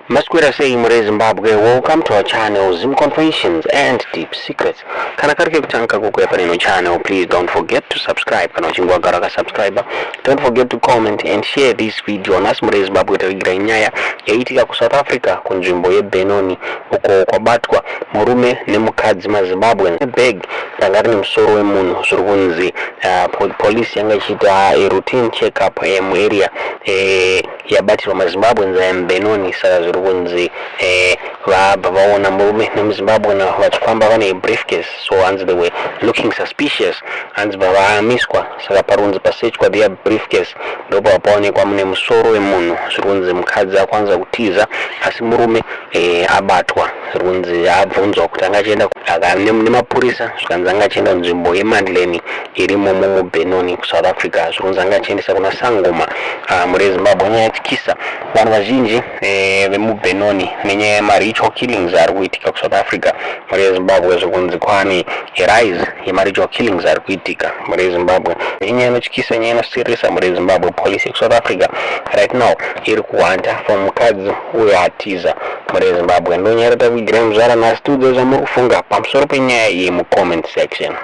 Masquerade saying Muri Zimbabwe, welcome to our channel, Zim Confessions and Deep Secrets. Kana karike kutanka kuku panino channel, please don't forget to subscribe. Kana uchingwa garaka subscriber. Don't forget to comment and share this video. Nas Muri Zimbabwe tawigira Nyaya yaitika ku South Africa kunzvimbo yeBenoni uko kwabatwa murume nemukadzi maZimbabweans MuBag tangari Musoro Wemunhu zvikunzi police yanga ichita a routine check up mu area yabatirwa maZimbabweans muBenoni saka zvikunzi vabva vaona murume nemuZimbabwean vachifamba vane briefcase, so hanzi they were looking suspicious, hanzi vavamiswa saka parunzi pasearch kwa their briefcase ndipo paonekwa mune Musoro Wemunhu zvikunzi mukadzi akwanza kutiza asi murume abatwa zvikunzi abvunzwa kuti angachienda nemapurisa zvikanzi angachienda nzvimbo yeMandleni irimo muBenoni kuSouth Africa zvikunzi angachiendesa kuna Sangoma muri Zimbabwe. Nyaya yatikisa vanhu vazhinji vemuBenoni nenyaya yemaritual killings ari kuitika kuSouth Africa muri Zimbabwe zvikunzi kwane rise yemaritual killings ari kuitika muri Zimbabwe. Inyaya inotyisa, nyaya inoseresa muri Zimbabwe. Police kuSouth Africa right now iri kuhanda for mukadzi uyo atiza muri Zimbabwe. Ndonyaya yatavigira muzvara nhasi tiudze zvamuri kufunga pamusoro penyaya iyi mucomment section.